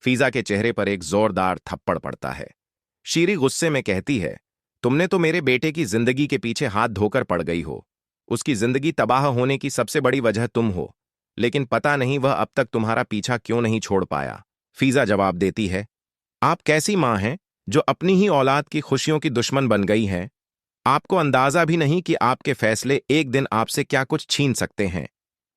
फीजा के चेहरे पर एक जोरदार थप्पड़ पड़ता है। शीरी गुस्से में कहती है, तुमने तो मेरे बेटे की जिंदगी के पीछे हाथ धोकर पड़ गई हो। उसकी जिंदगी तबाह होने की सबसे बड़ी वजह तुम हो, लेकिन पता नहीं वह अब तक तुम्हारा पीछा क्यों नहीं छोड़ पाया। फीजा जवाब देती है, आप कैसी मां हैं जो अपनी ही औलाद की खुशियों की दुश्मन बन गई हैं? आपको अंदाजा भी नहीं कि आपके फैसले एक दिन आपसे क्या कुछ छीन सकते हैं।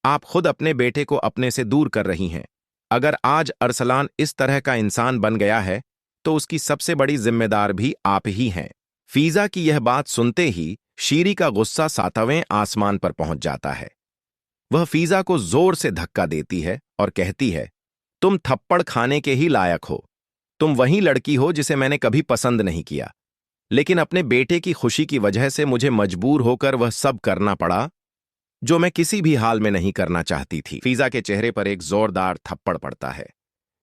आप खुद अपने बेटे को अपने से दूर कर रही हैं। अगर आज अरसलान इस तरह का इंसान बन गया है तो उसकी सबसे बड़ी जिम्मेदार भी आप ही हैं। फीजा की यह बात सुनते ही शीरी का गुस्सा सातवें आसमान पर पहुंच जाता है। वह फीजा को जोर से धक्का देती है और कहती है, तुम थप्पड़ खाने के ही लायक हो। तुम वही लड़की हो जिसे मैंने कभी पसंद नहीं किया, लेकिन अपने बेटे की खुशी की वजह से मुझे मजबूर होकर वह सब करना पड़ा जो मैं किसी भी हाल में नहीं करना चाहती थी। फीजा के चेहरे पर एक जोरदार थप्पड़ पड़ता है।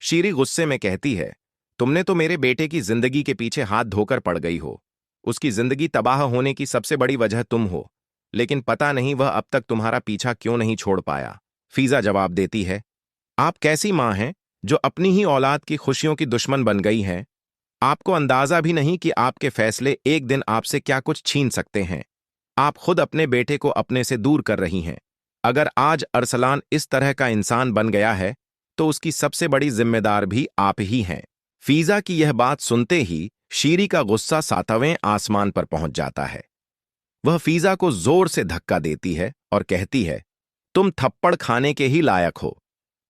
शीरी गुस्से में कहती है, तुमने तो मेरे बेटे की जिंदगी के पीछे हाथ धोकर पड़ गई हो। उसकी जिंदगी तबाह होने की सबसे बड़ी वजह तुम हो, लेकिन पता नहीं वह अब तक तुम्हारा पीछा क्यों नहीं छोड़ पाया। फीजा जवाब देती है, आप कैसी मां हैं जो अपनी ही औलाद की खुशियों की दुश्मन बन गई हैं? आपको अंदाजा भी नहीं कि आपके फैसले एक दिन आपसे क्या कुछ छीन सकते हैं। आप खुद अपने बेटे को अपने से दूर कर रही हैं। अगर आज अरसलान इस तरह का इंसान बन गया है तो उसकी सबसे बड़ी जिम्मेदार भी आप ही हैं। फीजा की यह बात सुनते ही शीरी का गुस्सा सातवें आसमान पर पहुंच जाता है। वह फीजा को जोर से धक्का देती है और कहती है, तुम थप्पड़ खाने के ही लायक हो।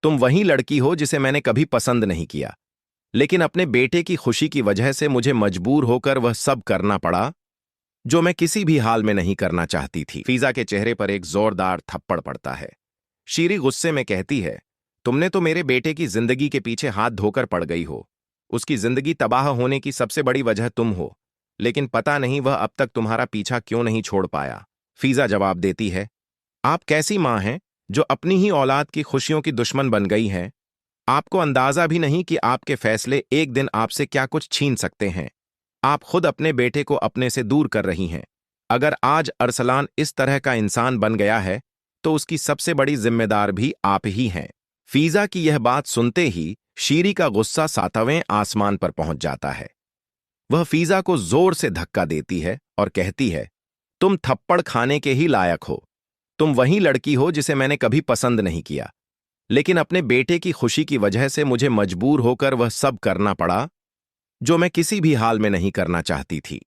तुम वही लड़की हो जिसे मैंने कभी पसंद नहीं किया, लेकिन अपने बेटे की खुशी की वजह से मुझे मजबूर होकर वह सब करना पड़ा जो मैं किसी भी हाल में नहीं करना चाहती थी। फीजा के चेहरे पर एक जोरदार थप्पड़ पड़ता है। शीरी गुस्से में कहती है, तुमने तो मेरे बेटे की जिंदगी के पीछे हाथ धोकर पड़ गई हो। उसकी जिंदगी तबाह होने की सबसे बड़ी वजह तुम हो, लेकिन पता नहीं वह अब तक तुम्हारा पीछा क्यों नहीं छोड़ पाया। फीजा जवाब देती है, आप कैसी मां हैं जो अपनी ही औलाद की खुशियों की दुश्मन बन गई हैं? आपको अंदाजा भी नहीं कि आपके फैसले एक दिन आपसे क्या कुछ छीन सकते हैं। आप खुद अपने बेटे को अपने से दूर कर रही हैं। अगर आज अरसलान इस तरह का इंसान बन गया है तो उसकी सबसे बड़ी जिम्मेदार भी आप ही हैं। फीजा की यह बात सुनते ही शीरी का गुस्सा सातवें आसमान पर पहुंच जाता है। वह फीजा को जोर से धक्का देती है और कहती है, तुम थप्पड़ खाने के ही लायक हो। तुम वही लड़की हो जिसे मैंने कभी पसंद नहीं किया, लेकिन अपने बेटे की खुशी की वजह से मुझे मजबूर होकर वह सब करना पड़ा जो मैं किसी भी हाल में नहीं करना चाहती थी।